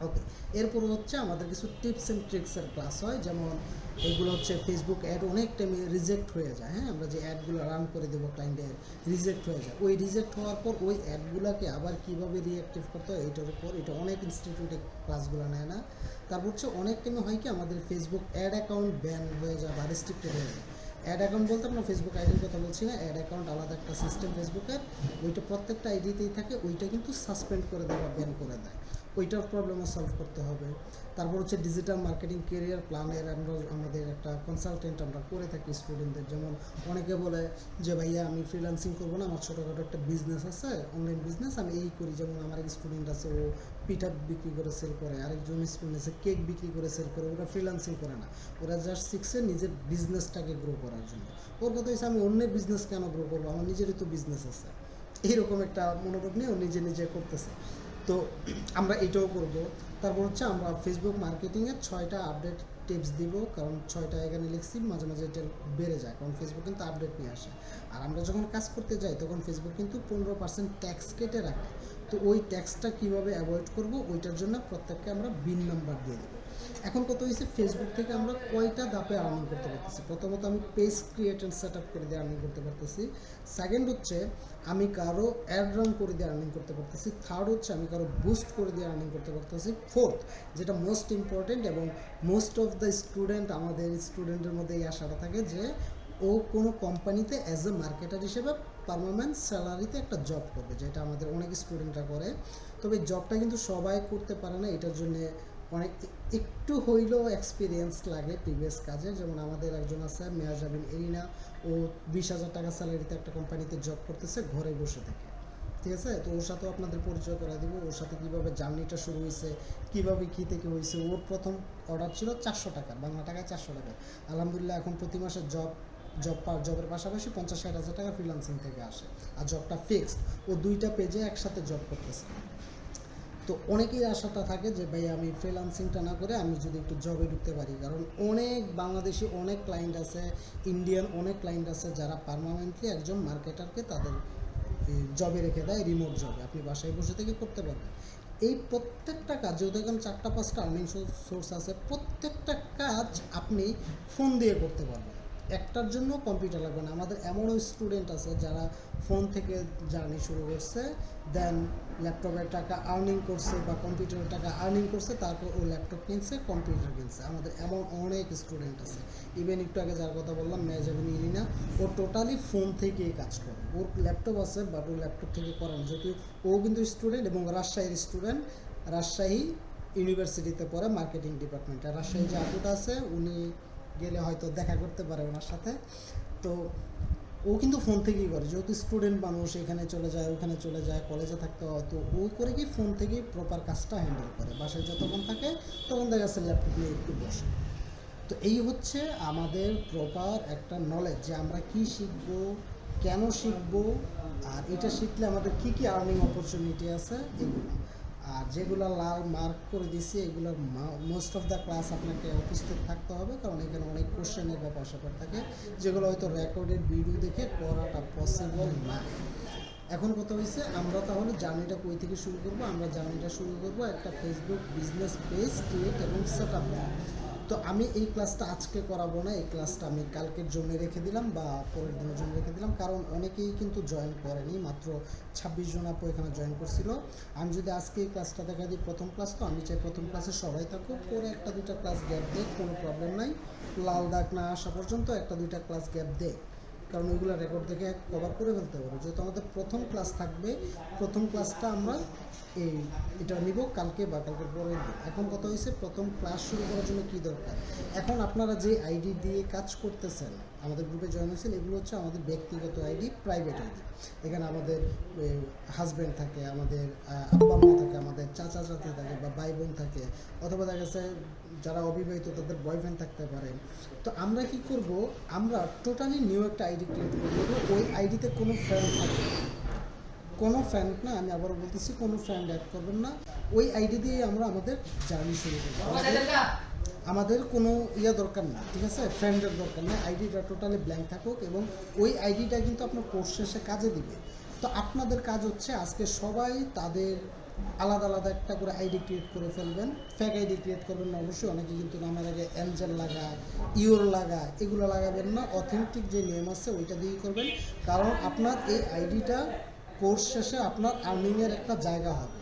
ওকে, এরপর হচ্ছে আমাদের কিছু টিপস অ্যান্ড ট্রিক্সের ক্লাস হয়, যেমন এইগুলো হচ্ছে ফেসবুক অ্যাড অনেক টাইমে রিজেক্ট হয়ে যায়। হ্যাঁ, আমরা যে অ্যাডগুলো রান করে দেবো ক্লায়েন্টের রিজেক্ট হয়ে যায়, ওই রিজেক্ট হওয়ার পর ওই অ্যাডগুলোকে আবার কীভাবে রিঅ্যাক্টিভ করতে হয় এইটার উপর, এটা অনেক ইনস্টিটিউটে ক্লাসগুলো নেয় না। তারপর হচ্ছে অনেক টাইমে হয় কি আমাদের ফেসবুক অ্যাড অ্যাকাউন্ট ব্যান হয়ে যায় বা রেস্ট্রিক্টেড হয়ে যায়। অ্যাড অ্যাকাউন্ট বলতে আমরা ফেসবুক আইডির কথা বলছি না, অ্যাড অ্যাকাউন্ট আলাদা একটা সিস্টেম ফেসবুকের, ওইটা প্রত্যেকটা আইডিতেই থাকে, ওইটা কিন্তু সাসপেন্ড করে দেয় বা ব্যান করে দেয়, ওইটার প্রবলেমও সলভ করতে হবে। তারপর হচ্ছে ডিজিটাল মার্কেটিং কেরিয়ার প্ল্যানের আমাদের একটা কনসালটেন্ট আমরা করে থাকি স্টুডেন্টদের। যেমন অনেকে বলে যে ভাইয়া আমি ফ্রিল্যান্সিং করবো না, আমার ছোটোখাটো একটা বিজনেস আছে, অনলাইন বিজনেস, আমি এই করি। যেমন আমার এক স্টুডেন্ট আছে, ও পিঠা বিক্রি করে সেল করে, আরেকজন স্টুডেন্ট আছে কেক বিক্রি করে সেল করে। ওরা ফ্রিল্যান্সিং করে না, ওরা জাস্ট শিখছে নিজের বিজনেসটাকে গ্রো করার জন্য। ওর কথা হচ্ছে আমি অন্যের বিজনেস কেন গ্রো করবো, আমার নিজেরই তো বিজনেস আছে, এইরকম একটা মনোভাব নিয়ে ও নিজে করতেছে। তো আমরা এটাও করব। তারপর হচ্ছে আমরা ফেসবুক মার্কেটিংয়ের 6টা আপডেট টিপস দিব, কারণ 6টা এখানে লিখছি, মাঝে মাঝে এটা বেড়ে যায়, কারণ ফেসবুক কিন্তু আপডেট নিয়ে আসে। আর আমরা যখন কাজ করতে যাই তখন ফেসবুক কিন্তু 15% ট্যাক্স কেটে রাখে। তো ওই ট্যাক্সটা কীভাবে অ্যাভয়েড করব, ওইটার জন্য প্রত্যেককে আমরা বিন নাম্বার দিয়ে দেবো। এখন কত হয়েছে, ফেসবুক থেকে আমরা কয়টা ধাপে আর্নিং করতে পারতেছি। প্রথমত আমি page create and set up করে দিয়ে আর্নিং করতে পারতেছি। সেকেন্ড হচ্ছে আমি কারো অ্যাড রান করে দিয়ে আর্নিং করতে পারতেছি। থার্ড হচ্ছে আমি কারো বুস্ট করে দিয়ে আর্নিং করতে পারতেছি। ফোর্থ, যেটা মোস্ট ইম্পর্টেন্ট এবং মোস্ট অফ দ্য স্টুডেন্ট, আমাদের স্টুডেন্টের মধ্যে এই আশাটা থাকে যে ও কোনো কোম্পানিতে অ্যাজ এ মার্কেটার হিসেবে পার্মানেন্ট স্যালারিতে একটা জব করবে, যেটা আমাদের অনেক স্টুডেন্টরা করে। তবে জবটা কিন্তু সবাই করতে পারে না, এটার জন্য অনেক একটু হইলেও এক্সপিরিয়েন্স লাগে প্রিভিয়াস কাজে। যেমন আমাদের একজন আছে মেয়াজাবিন এরিনা, ও 20,000 টাকা স্যালারিতে একটা কোম্পানিতে জব করতেছে ঘরে বসে থেকে, ঠিক আছে। তো ওর সাথেও আপনাদের পরিচয় করে দিব, ওর সাথে কীভাবে জার্নিটা শুরু হয়েছে, কীভাবে কী থেকে হয়েছে। ওর প্রথম অর্ডার ছিল 400 টাকা, বাংলা টাকায় 400 টাকা। আলহামদুলিল্লাহ এখন প্রতি মাসে জবের পাশাপাশি 50-60 হাজার টাকা ফ্রিল্যান্সিং থেকে আসে, আর জবটা ফিক্সড। ও 2টা পেজে একসাথে জব করতেছে। তো অনেকেই আশাটা থাকে যে ভাই আমি ফ্রিল্যান্সিংটা না করে আমি যদি একটু জবে ঢুকতে পারি, কারণ অনেক বাংলাদেশি অনেক ক্লায়েন্ট আছে, ইন্ডিয়ান অনেক ক্লায়েন্ট আছে যারা পার্মানেন্টলি একজন মার্কেটারকে তাদের জবে রেখে দেয়, রিমোট জবে আপনি বাসায় বসে থেকে করতে পারবেন। এই প্রত্যেকটা কাজ, যেহেতু এখন 4-5টা আর্নিং সোর্স আছে, প্রত্যেকটা কাজ আপনি ফোন দিয়ে করতে পারবেন। একটার জন্য কম্পিউটার লাগবে না। আমাদের এমনও স্টুডেন্ট আছে যারা ফোন থেকে জার্নি শুরু করছে, দেন ল্যাপটপের টাকা আর্নিং করছে বা কম্পিউটারের টাকা আর্নিং করছে, তারপর ও ল্যাপটপ কিনছে, কম্পিউটার কিনছে। আমাদের এমন অনেক স্টুডেন্ট আছে। ইভেন একটু আগে যার কথা বললাম মেয়াজাবিন ইরিনা, ও টোটালি ফোন থেকেই কাজ করে। ওর ল্যাপটপ আছে বাট ও ল্যাপটপ থেকে করানো, যেহেতু ও কিন্তু স্টুডেন্ট এবং রাজশাহীর স্টুডেন্ট, রাজশাহী ইউনিভার্সিটিতে পড়ে মার্কেটিং ডিপার্টমেন্টে। রাজশাহী যে আপুটা আছে উনি গেলে হয়তো দেখা করতে পারে ওনার সাথে। তো ও কিন্তু ফোন থেকেই করে, যেহেতু স্টুডেন্ট মানুষ, এখানে চলে যায় ওখানে চলে যায়, কলেজে থাকতে হয়, তো ও করে কি ফোন থেকেই প্রপার কাজটা হ্যান্ডেল করে। বাসায় যতক্ষণ থাকে তখন দেখা যাচ্ছে ল্যাপটপ নিয়ে একটু বসে। তো এই হচ্ছে আমাদের প্রপার একটা নলেজ যে আমরা কি শিখবো, কেন শিখবো, আর এটা শিখলে আমাদের কি কি আর্নিং অপরচুনিটি আছে এগুলো। আর যেগুলো লাল মার্ক করে দিছি এগুলোর মোস্ট অফ দ্য ক্লাস আপনাকে উপস্থিত থাকতে হবে, কারণ এখানে অনেক কোশ্চেনের ব্যাপার স্যাপার থাকে যেগুলো হয়তো রেকর্ডেড ভিডিও দেখে করাটা পসিবল না। এখন কথা হয়েছে আমরা তাহলে জার্নিটা কই থেকে শুরু করব? আমরা জার্নিটা শুরু করব একটা ফেসবুক বিজনেস পেজ ক্রিয়েট এবং সেট আপ। তো আমি এই ক্লাসটা আজকে করাবো না, এই ক্লাসটা আমি কালকের জন্য রেখে দিলাম বা পরের দিনের জন্য রেখে দিলাম, কারণ অনেকেই কিন্তু জয়েন করেনি, মাত্র 26 জন আপু এখানে জয়েন করছিল। আমি যদি আজকে এই ক্লাসটা দেখা দিই প্রথম ক্লাস, তো আমি চাই প্রথম ক্লাসে সবাই থাকুক, পরে 1-2টা ক্লাস গ্যাপ দেয়, কোনো প্রবলেম নাই। লাল দাগ না আসা পর্যন্ত 1-2টা ক্লাস গ্যাপ দেয়, কারণ ওইগুলো রেকর্ড দেখে কভার করে ফেলতে পারবো। যেহেতু আমাদের প্রথম ক্লাস থাকবে, প্রথম ক্লাসটা আমরা এটা নিব কালকে বা কালকের পরে। এখন কথা হয়েছে প্রথম ক্লাস শুরু করার জন্য কী দরকার। এখন আপনারা যে আইডি দিয়ে কাজ করতেছেন, আমাদের গ্রুপে জয়েন হয়েছেন, এগুলো হচ্ছে আমাদের ব্যক্তিগত আইডি, প্রাইভেট আইডি। এখানে আমাদের হাজব্যান্ড থাকে, আমাদের আব্বা মা থাকে, আমাদের চাচা চাচি থাকে বা ভাই বোন থাকে, অথবা দেখা গেছে যারা অবিবাহিত তাদের বয়ফ্রেন্ড থাকতে পারে। তো আমরা কি করব, আমরা টোটালি নিউ একটা আইডি ক্রিয়েট করে দেবো। ওই আইডিতে কোনো ফ্রেন্ড থাকবে, কোনো ফ্রেন্ড না, আমি আবারও বলতেছি কোনো ফ্রেন্ড অ্যাড করবেন না। ওই আইডি দিয়ে আমরা আমাদের জার্নি শুরু করবো। আমাদের কোনো দরকার না, ঠিক আছে, ফ্রেন্ডের দরকার নেই। আইডিটা টোটালি ব্ল্যাঙ্ক থাকুক এবং ওই আইডিটা কিন্তু আপনার কোর্স শেষে কাজে দিবে। তো আপনাদের কাজ হচ্ছে আজকে সবাই তাদের আলাদা আলাদা একটা করে আইডি ক্রিয়েট করে ফেলবেন। ফেক আইডি ক্রিয়েট করবেন না অবশ্যই, অনেকে কিন্তু নামের আগে অ্যাঞ্জেল লাগায়, ইওর লাগায়, এগুলো লাগাবেন না। অথেন্টিক যে নেম আছে ওইটা দিয়েই করবেন, কারণ আপনার এই আইডিটা কোর্স শেষে আপনার আর্নিংয়ের একটা জায়গা হবে।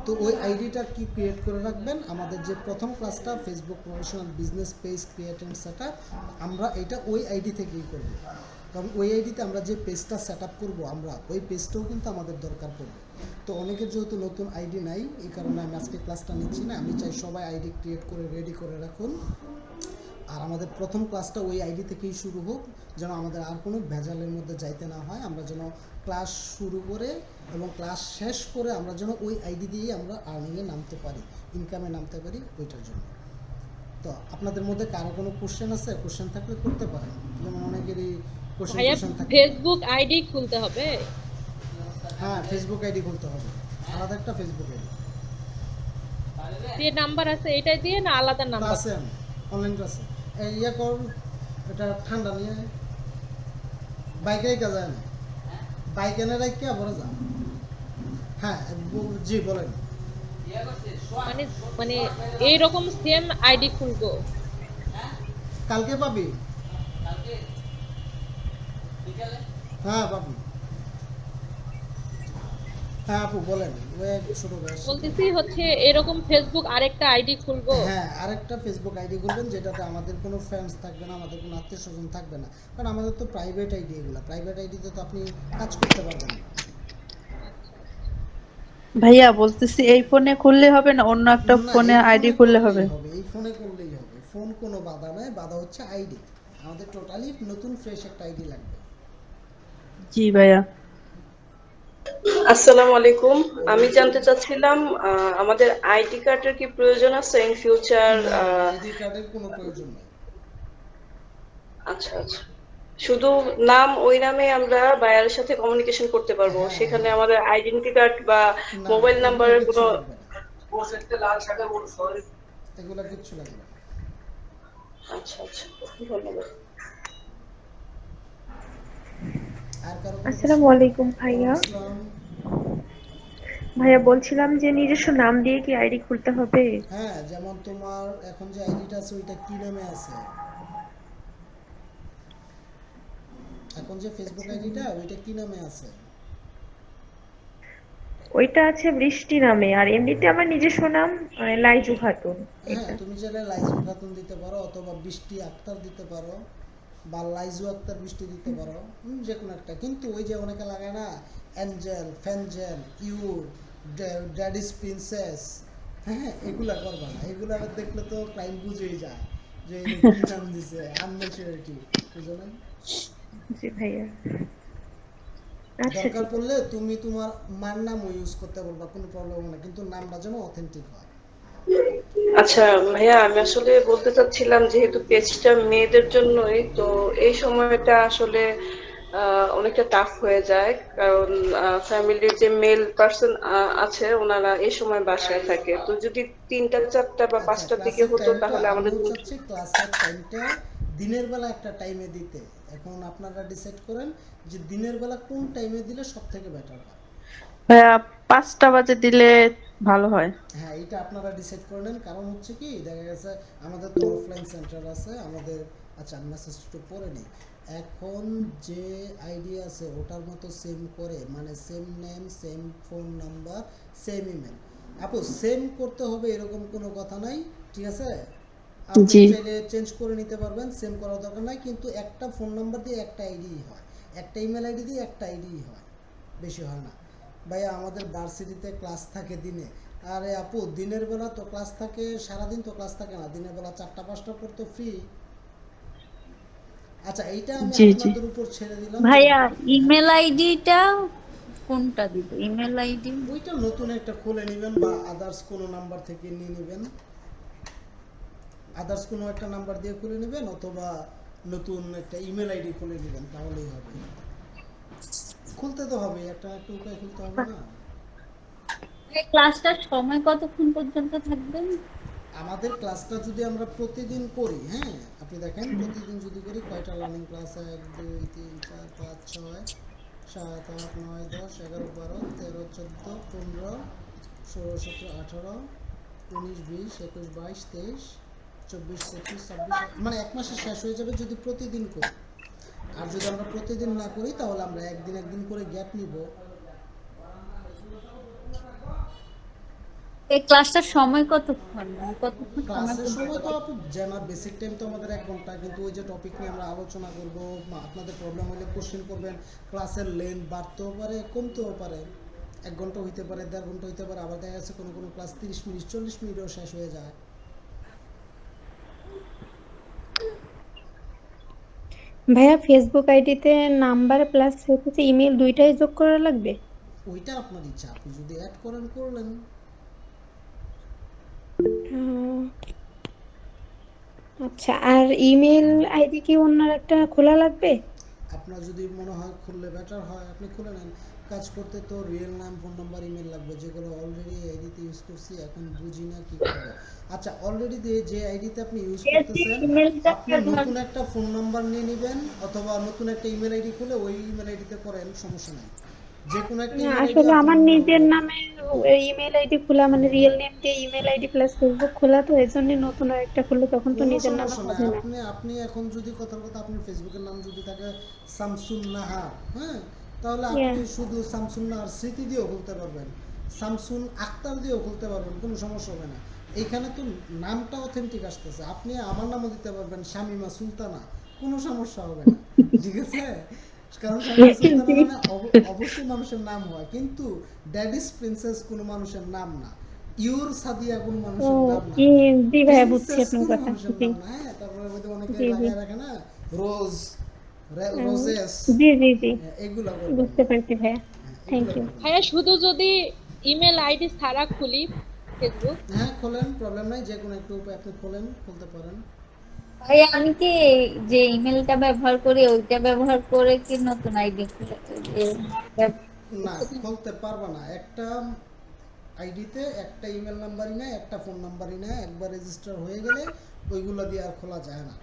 তো ওই আইডিটা কি ক্রিয়েট করে রাখবেন, আমাদের যে প্রথম ক্লাসটা Facebook professional business page create and set up, আমরা এটা ওই আইডি থেকেই করব, কারণ ওই আইডিতে আমরা যে পেজটা সেট আপ করবো, আমরা ওই পেজটাও কিন্তু আমাদের দরকার পড়বে। তো অনেকের যেহেতু নতুন আইডি নাই, এই কারণে আমি আজকে ক্লাসটা নিচ্ছি না। আমি চাই সবাই আইডি ক্রিয়েট করে রেডি করে রাখুন, আর আমাদের প্রথম ক্লাসটা ওই আইডি থেকেই শুরু হোক, যেন আমাদের আর কোনো ভেজালের মধ্যে যাইতে না হয়। আমরা যেন ক্লাস শুরু করে এবং ক্লাস শেষ করে আমরা যেন ওই আইডি দিয়েই আমরা আর্নিংয়ে নামতে পারি, ইনকামে নামতে পারি, ওইটার জন্য। তো আপনাদের মধ্যে কারো কোনো কোশ্চেন আছে? কোশ্চেন থাকলে করতে পারেন, যেমন অনেকেরই কোশ্চেন থাকে। ফেসবুক আইডি খুলতে হবে? হ্যাঁ, ফেসবুক আইডি খুলতে হবে, আলাদা একটা ফেসবুক আইডি। যে নাম্বার আছে এটাই দিয়ে না আলাদা নাম্বার আছে? অনলাইন ক্লাসে কর, এটা ঠান্ডা নিয়ে বাইকে রেখে যায় না, বাইক এনে রেখে আবার যা। হ্যাঁ জি বলেন। মানে এইরকম সেম আইডি খুলবো? কালকে পাবি? হ্যাঁ পাবি। হ্যাঁ আপু বলেন, শুরু করে আসছি। বলতেছি হচ্ছে এরকম ফেসবুক আরেকটা আইডি খুলবো। হ্যাঁ, আরেকটা ফেসবুক আইডি খুলবেন যেটাতে আমাদের কোনো ফ্রেন্ডস থাকবে না, আমাদের কোনো আত্মীয় স্বজন থাকবে না, কারণ আমাদের তো প্রাইভেট আইডি এগুলো, প্রাইভেট আইডিতে তো আপনি কাজ করতে পারবেন না। ভাইয়া বলতেছি এই ফোনে খুললে হবে না অন্য একটা না, ফোনে এই আইডি ফোনে খুললে করলেই হবে? হবে, এই ফোনে করলেই হবে, ফোন কোনো বাধা নয়, বাধা হচ্ছে আইডি। আমাদের টোটালি নতুন ফ্রেশ একটা আইডি লাগবে। জি ভাইয়া। আসসালামু আলাইকুম। আমি জানতে চাচ্ছিলাম আমাদের আইডি কার্ডের কি প্রয়োজন আছে ইন ফিউচার? না, আইডি কার্ডের কোনো প্রয়োজন নেই। আচ্ছা আচ্ছা, শুধু নাম, ওই নামে আমরা বায়ারের সাথে কমিউনিকেশন করতে পারবো, হ্যাঁ, সেখানে আমাদের আইডেন্টি কার্ড বা না মোবাইল এগুলো নাম্বারের কিচ্ছু কোনো লাগবে না, এগুলো কিচ্ছু লাগবে না। আচ্ছা আচ্ছা, ধন্যবাদ। আর কারো কোনো আসসালামু প্রশ্ন? আলাইকুম ভাইয়া। আসসালাম। ভাইয়া বলছিলাম যে নিজস্ব নাম দিয়ে কি আইডি খুলতে হবে? হ্যাঁ, যেমন তোমার এখন যে আইডিটা আছে ওইটা কি নামে আছে? এখন যে ফেসবুক আইডিটা ওইটা কি নামে আছে? ওইটা আছে বৃষ্টি নামে, আর এমনিতে আমার নিজস্ব নাম লাইজু খাতুন। হ্যাঁ, তুমি চাইলে লাইজু খাতুন দিতে পারো, অথবা বৃষ্টি আক্তার দিতে পারো, বা লাইজু আক্তার বৃষ্টি দিতে পারো, যে কোনো একটা। কিন্তু ওই যে অনেকে লাগায় না অ্যাঞ্জেল, ফ্যানজেল, ইউর, ড্যাডিস প্রিন্সেস, হ্যাঁ এগুলা করবা না, এগুলা আবার দেখলে তো ক্রাইম বুঝেই যায় যে এটা কি নাম দিছে, আনম্যাচুরিটি, বুঝো না? জি ভাইয়া। আচ্ছা দরকার ঠিক পড়লে তুমি তোমার মার নামও ইউজ করতে বলবা, কোনো প্রবলেম হবে না, কিন্তু নামটা যেন অথেন্টিক হয়। আচ্ছা ভাইয়া, আমি আসলে বলতে চাচ্ছিলাম যেহেতু পেজটা মেয়েদের জন্যই, তো এই সময়টা আসলে অনেকটা টাফ হয়ে যায়, কারণ ফ্যামিলির যে মেল পার্সন আছে ওনারা এই সময় বাসায় থাকে, তো যদি 3টা 4টা বা আচ্ছা, 5টার দিকে ক্লাসের হতো টাইমটা তাহলে আমাদের আমিও জন্য। চাচ্ছি ক্লাসের টাইমটা দিনের বেলা একটা টাইমে দিতে। এখন আপনারা ডিসাইড করেন যে দিনের বেলা কোন টাইমে দিলে সব থেকে বেটার হয়। ভাইয়া 5টা বাজে দিলে ভালো হয়। হ্যাঁ, এটা আপনারা ডিসাইড করে নেন, কারণ হচ্ছে কি দেখা গেছে আমাদের তো অফলাইন সেন্টার আছে আমাদের। আচ্ছা, আমি মেসেজ একটু পড়ে নিই। এখন যে আইডি আছে ওটার মতো সেম করে, মানে same name, same phone number, same email. আপু সেম করতে হবে এরকম কোনো কথা নাই, ঠিক আছে? আপনি জি চাইলে চেঞ্জ করে নিতে পারবেন, সেম করার দরকার নাই, কিন্তু একটা ফোন নাম্বার দিয়ে একটা আইডি হয়, একটা ইমেল আইডি দিয়ে একটা আইডি হয়, বেশি হয় না। ভাইয়া আমাদের ভার্সিটিতে ক্লাস থাকে দিনে। আরে আপু দিনের বেলা তো ক্লাস থাকে, সারাদিন তো ক্লাস থাকে না, দিনের বেলা 4টা 5টা পর তো ফ্রি। আচ্ছা, এইটা আমি জি জি। আপনাদের উপর ছেড়ে দিলাম যে ভাইয়া হ্যাঁ, ইমেল আইডিটা কোনটা দিব? ইমেল আইডি ওইটা নতুন একটা খুলে নেবেন, বা আদার্স কোনো নাম্বার থেকে নিয়ে নেবেন, আদার্স কোনো একটা নাম্বার দিয়ে খুলে নেবেন, অথবা নতুন একটা ইমেল আইডি খুলে নেবেন, তাহলেই হবে। খুলতে তো হবে, একটা একটা উপায় খুলতে হবে না? ক্লাসটার সময় কতক্ষণ পর্যন্ত থাকবে? আমাদের ক্লাসটা যদি আমরা প্রতিদিন করি, হ্যাঁ আপনি দেখেন প্রতিদিন যদি করি কয়টা লার্নিং ক্লাস, 1 2 3 4 5 6 7 8 9 10 11 12 13 14 15 16 17 18 19 20 21 22 23 24 25 26, মানে এক মাসে শেষ হয়ে যাবে যদি প্রতিদিন করি। আর যদি আমরা প্রতিদিন না করি তাহলে আমরা একদিন একদিন করে গ্যাপ নিব। এই ক্লাসটার সময় কতক্ষণ? কতক্ষণ সময় ক্লাসের পর্যন্ত? সময় তো আপু জানা বেসিক টাইম তো আমাদের 1 ঘন্টা, কিন্তু ওই যে টপিক নিয়ে আমরা আলোচনা করব, আপনাদের প্রবলেম হলে কোশ্চেন করবেন, ক্লাসের লেন্থ বাড়তেও পারে কমতেও পারে, 1 ঘন্টা হইতে পারে, 1.5 ঘন্টা হইতে পারে, আবার দেখা যাচ্ছে কোনো কোনো ক্লাস 30 মিনিট 40 মিনিটেও শেষ হয়ে যায়। ভাইয়া ফেসবুক আইডিতে নাম্বার প্লাস হচ্ছে ইমেল দুইটাই যোগ করা লাগবে? ওইটা আপনার ইচ্ছা, আপনি যদি অ্যাড করেন করলেন। উম, আচ্ছা, আর ইমেল আইডি কি অন্য একটা খোলা লাগবে? আপনার যদি মনে হয় খুললে বেটার হয় আপনি খুলে নেন। কাজ করতে তো রিয়েল নাম, ফোন নাম্বার, ইমেল লাগবে, যেগুলো অলরেডি আইডিতে ইউজ করছি, এখন বুঝি না কি করব। আচ্ছা, অলরেডি যে আইডিতে আপনি ইউজ করতেছেন ইমেলটা আপনি নতুন একটা ফোন নাম্বার নিয়ে নেবেন, অথবা নতুন একটা ইমেল আইডি খুলে ওই ইমেল আইডিতে করেন, সমস্যা নাই, যে কোনো একটা না, ইমেল আইডি আসলে আর ফোন আমার নাম্বার নিজের হলে। নামে ইমেল আইডি খোলা, মানে রিয়েল নেম দিয়ে ইমেল আইডি প্লাস ফেসবুক খোলা, তো এই জন্য নতুন একটা খুললে তখন তো কোনো নিজের নামে সমস্যা নাই, হবে না। আপনি এখন যদি কথার কথা আপনার ফেসবুকের নাম যদি থাকে শামসুন নাহার, হ্যাঁ তাহলে আপনি শুধু শামসুন আর স্মৃতি দিয়েও খুলতে পারবেন, শামসুন আক্তার দিয়েও খুলতে পারবেন, কোনো সমস্যা হবে না। এইখানে তো নামটা অথেন্টিক আসতেছে, আপনি আমার নামও দিতে পারবেন শামিমা সুলতানা, কোনো সমস্যা হবে না, ঠিক আছে? কারণ শামিমা সুলতানা মানে অবশ্যই মানুষের নাম হয়, কিন্তু ড্যাডিস প্রিন্সেস কোনো মানুষের নাম না, ইউর সাদিয়া কোনো মানুষের নাম না, জি ভাইয়া বুঝছি প্রিন্সেস আপনার কোনো কথা। মানুষের জি নাম না। হ্যাঁ, তারপরে মধ্যে অনেকে জি জি লাগায় রাখে না রোজ, রোজেস, জি জি জি এগুলা করবেন বুঝতে না। পেরেছি ভাইয়া, থ্যাংক এগুলা ইউ। করবেন না। ভাইয়া শুধু যদি ইমেল আইডি ছাড়া খুলি ফেসবুক, হ্যাঁ খোলেন, প্রবলেম নাই, যে কোনো একটা উপায় আপনি খোলেন, খুলতে পারেন। ভাইয়া আমি কি যে ইমেলটা ব্যবহার করি ওইটা ব্যবহার করে কি নতুন আইডি খুলে না, খুলতে পারবা না। একটা আইডিতে একটা ইমেল নাম্বারই না, একটা ফোন নাম্বারই না, একবার রেজিস্টার হয়ে গেলে ওইগুলো দিয়ে আর খোলা যায় না।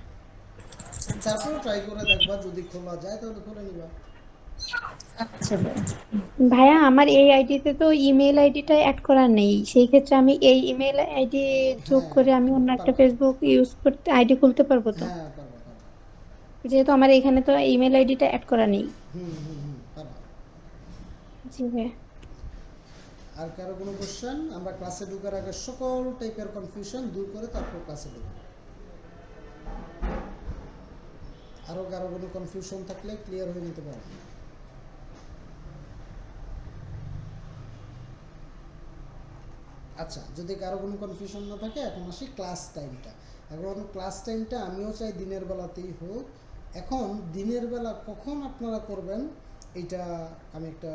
তারপর ট্রাই করে দেখবা, যদি খোলা যায় তাহলে খুলে নিবা। আচ্ছা ভাইয়া। ভাইয়া আমার এই আইডিতে তো ইমেল আইডিটা অ্যাড করা নেই, সেই ক্ষেত্রে আমি এই ইমেল আইডি যোগ হ্যাঁ, করে আমি অন্য একটা পারবা। ফেসবুক ইউজ করতে আইডি খুলতে পারবো তো? হ্যাঁ পারবা, পারবা। যেহেতু আমার এখানে তো ইমেল আইডিটা অ্যাড করা নেই। পারবা। জি ভাইয়া। আর কারো কোনো কোশ্চেন? আমরা ক্লাসে ঢোকার আগে সকল টাইপের কনফিউশন দূর করে তারপর ক্লাসে ঢুকবো। আরো কারো কোনো কনফিউশন থাকলে ক্লিয়ার হয়ে নিতে পারবো। আচ্ছা, যদি কারো কোনো কনফিউশন না থাকে, এখন আসি ক্লাস টাইমটা। এখন ক্লাস টাইমটা আমিও চাই দিনের বেলাতেই হোক। এখন দিনের বেলা কখন আপনারা করবেন এইটা আমি একটা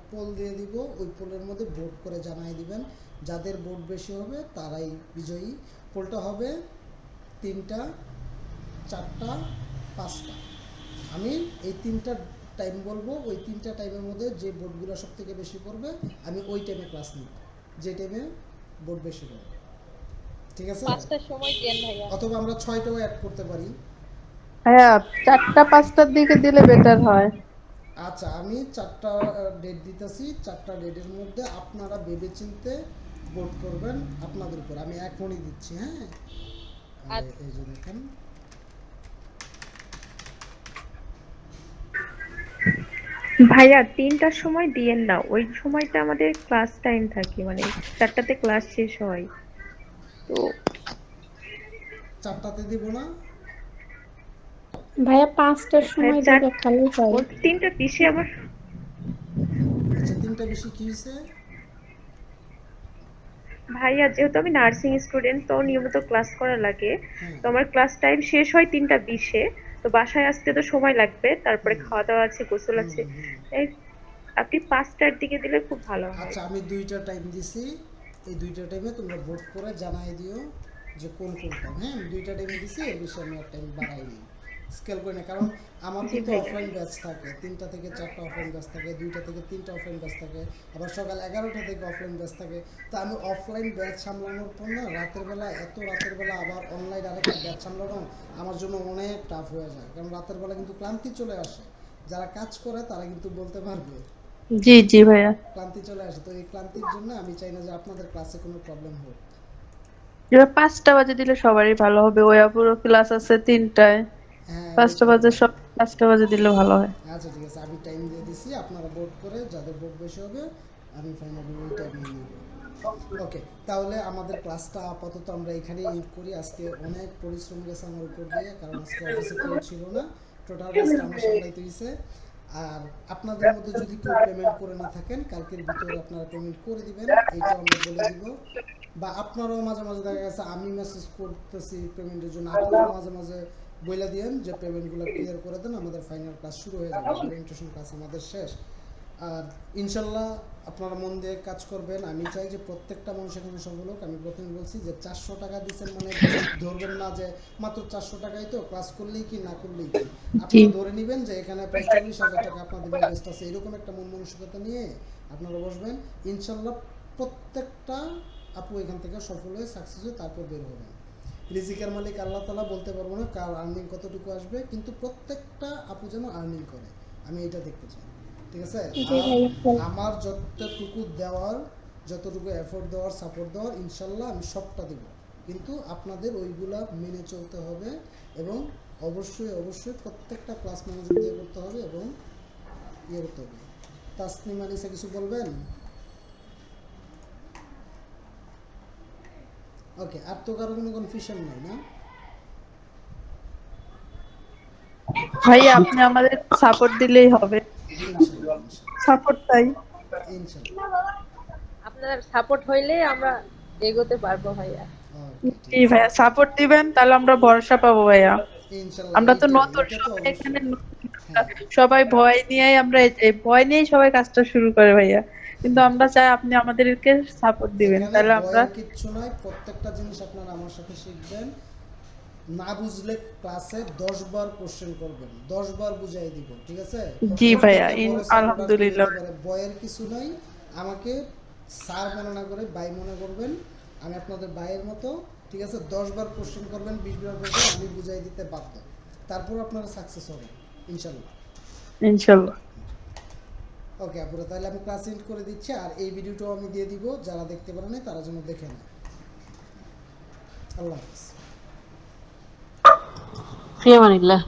পোল দিয়ে দিব, ওই পোলের মধ্যে ভোট করে জানাই দিবেন। যাদের ভোট বেশি হবে তারাই বিজয়ী। পোলটা হবে 3টা, 4টা, 5টা। আমি এই 3টা টাইম বলবো, ওই 3টা টাইমের মধ্যে যে ভোটগুলো সব থেকে বেশি পড়বে আমি ওই টাইমে ক্লাস নিব, যে টাইমে ভোট বেশি পড়বে, ঠিক আছে? 5টার সময় দেন ভাইয়া। অথবা আমরা 6টাও অ্যাড করতে পারি। হ্যাঁ, 4টা 5টার দিকে দিলে বেটার হয়। আচ্ছা, আমি 4টা ডেট দিতেছি, 4টা ডেটের মধ্যে আপনারা ভেবে চিনতে ভোট করবেন আপনাদের উপর। আমি এখনই দিচ্ছি, হ্যাঁ? এই যে দেখেন, ভাইয়া 3টার সময় দিয়েন না, ওই সময়টা আমাদের ক্লাস টাইম থাকে, মানে 4টাতে ক্লাস শেষ হয় তো। 4টাতে দিব না? ভাইয়া 5টার সময় দিলে ভালো হয়। 3টা পিছে আবার। আচ্ছা, 3টা বেশি কি হয়েছে? ভাইয়া যেহেতু আমি নার্সিং স্টুডেন্ট, তো নিয়মিত ক্লাস করা লাগে, হ্যাঁ, তো আমার ক্লাস টাইম শেষ হয় 3টা 20-এ, তো বাসায় আসতে তো সময় লাগবে, তারপরে খাওয়া দাওয়া আছে, গোসল আছে, তাই আপনি 5টার দিকে দিলে খুব ভালো হয়। আচ্ছা, আমি 2টা টাইম দিছি, এই 2টা টাইমে তোমরা ভোট করে জানাই দিও যে কোন কোন টাইম। হ্যাঁ, আমি 2টা টাইম দিছি, এর বেশি আমি আর টাইম বাড়াইনি, স্কেল করে না, কারণ আমার কিন্তু অফলাইন ব্যাচ থাকে, 3টা থেকে 4টা অফলাইন ব্যাচ থাকে, 2টা থেকে 3টা অফলাইন ব্যাচ থাকে, আবার সকাল 11টা থেকে অফলাইন ব্যাচ থাকে। তো আমি অফলাইন ব্যাচ সামলানোর পর না রাতের বেলা, রাতের বেলা আবার অনলাইন আরেকটা ব্যাচ সামলানো আমার জন্য অনেক টাফ হয়ে যায়, কারণ রাতের বেলা কিন্তু ক্লান্তি চলে আসে। যারা কাজ করে তারা কিন্তু বলতে পারবে, জি জি ভাইয়া। ক্লান্তি চলে আসে। তো এই ক্লান্তির জন্য আমি চাই না যে আপনাদের ক্লাসে কোনো প্রবলেম হোক। 5টা বাজে দিলে সবারই ভালো হবে, ওই আপুরও ক্লাস আছে 3টায়। হ্যাঁ, 5টা বাজে, সব 5টা বাজে দিলে ভালো হয়। আচ্ছা ঠিক আছে, আমি টাইম দিয়ে দিছি, আপনারা ভোট করে যাদের ভোট বেশি হবে আমি ফাইনালি ওই টাইম নিয়ে নেব। ওকে, তাহলে আমাদের ক্লাসটা আপাতত আমরা এখানেই এন্ড করি। আজকে অনেক পরিশ্রম গেছে আমার উপর দিয়ে, কারণ আজকে অফিসে কেউ ছিল না, টোটাল ক্লাসটা আমার সামলাইতে হয়েছে। আর আপনাদের মধ্যে যদি কেউ পেমেন্ট করে না থাকেন, কালকের ভিতরে আপনারা পেমেন্ট করে দিবেন, এইটাও আমরা বলে দিব। বা আপনারাও মাঝে মাঝে দেখা গেছে আমি মেসেজ করতেছি পেমেন্টের জন্য, আপনারাও মাঝে মাঝে বলে দিয়েন যে পেমেন্টগুলো ক্লিয়ার করে দেন, আমাদের ফাইনাল ক্লাস শুরু হয়ে যাবে, ওরিয়েন্টেশন ক্লাস আমাদের শেষ। আর ইনশাল্লাহ আপনারা মন দিয়ে কাজ করবেন। আমি চাই যে প্রত্যেকটা মানুষ এখানে সফল হোক। আমি প্রথমে বলছি যে 400 টাকা দিচ্ছেন মানে ধরবেন না যে মাত্র 400 টাকাই তো, ক্লাস করলেই কি না করলেই কি, আপনারা ধরে নেবেন যে এখানে প্রায় 40,000 টাকা আপনাদের ইনভেস্ট আছে, এরকম একটা মন মানসিকতা নিয়ে আপনারা বসবেন। ইনশাল্লাহ প্রত্যেকটা আপু এখান থেকে সফল হয়ে সাকসেস হয়ে তারপর বের হবেন। রিজিকের মালিক আল্লাহ তাআলা, বলতে পারবো না কার আর্নিং কতটুকু আসবে, কিন্তু প্রত্যেকটা আপু যেন আর্নিং করে, আমি এটা দেখতে চাই, ঠিক আছে? আর আমার যতটুকু দেওয়ার, যতটুকু এফোর্ট দেওয়ার, সাপোর্ট দেওয়ার, ইনশাল্লাহ আমি সবটা দেব, কিন্তু আপনাদের ওইগুলা মেনে চলতে হবে এবং অবশ্যই অবশ্যই প্রত্যেকটা ক্লাস মনোযোগ দিয়ে করতে হবে এবং ইয়ে করতে হবে। তাসনিম আনিসা কিছু বলবেন? ওকে, আর তো কারো কোনো কনফিউশন নাই না? ভাইয়া আপনি আমাদের সাপোর্ট দিলেই হবে, ইনশাল্লাহ সাপোর্ট চাই। ইনশাল্লাহ। আপনার সাপোর্ট হইলে আমরা এগোতে পারবো ভাইয়া। ওকে, ঠিক জি ভাইয়া সাপোর্ট দিবেন, তাহলে আমরা ভরসা পাবো ভাইয়া। আছে ইনশাল্লাহ। আমরা তো এইটা নতুন, এটা তো সবাই এখানে অবশ্যই। নতুন। হ্যাঁ, সবাই ভয় নিয়েই আমরা এই ভয় নিয়েই সবাই কাজটা শুরু করে ভাইয়া, কিন্তু আমরা চাই আপনি আমাদেরকে সাপোর্ট দিবেন, এখানে তাহলে আমরা ভয়ের কিচ্ছু নয়, প্রত্যেকটা জিনিস আপনারা আমার সাথে শিখবেন। না বুঝলে ক্লাসে 10 বার কোশ্চেন করবেন, 10 বার বুঝাই দিব, ঠিক আছে? জি এর ভাইয়া, থেকে বড় সাপোর্ট আর কি আলহামদুলিল্লাহ। হতে পারে? ভয়ের কিছু নাই। আমাকে স্যার মনে না করে ভাই মনে করবেন, আমি আপনাদের ভাইয়ের মতো, ঠিক আছে? 10 বার কোশ্চেন করবেন, 20 বার করবেন, আমি বুঝাই দিতে বাধ্য। তারপর আপনারা সাকসেস হবেন ইনশাল্লাহ। ইনশাল্লাহ। ওকে আপুরা, তাহলে আমি ক্লাস এন্ড করে দিচ্ছি, আর এই ভিডিওটাও আমি দিয়ে দিব, যারা দেখতে পারেন নাই তারা যেন দেখে নেয়। আল্লাহ হাফেজ। ফি আমানিল্লাহ।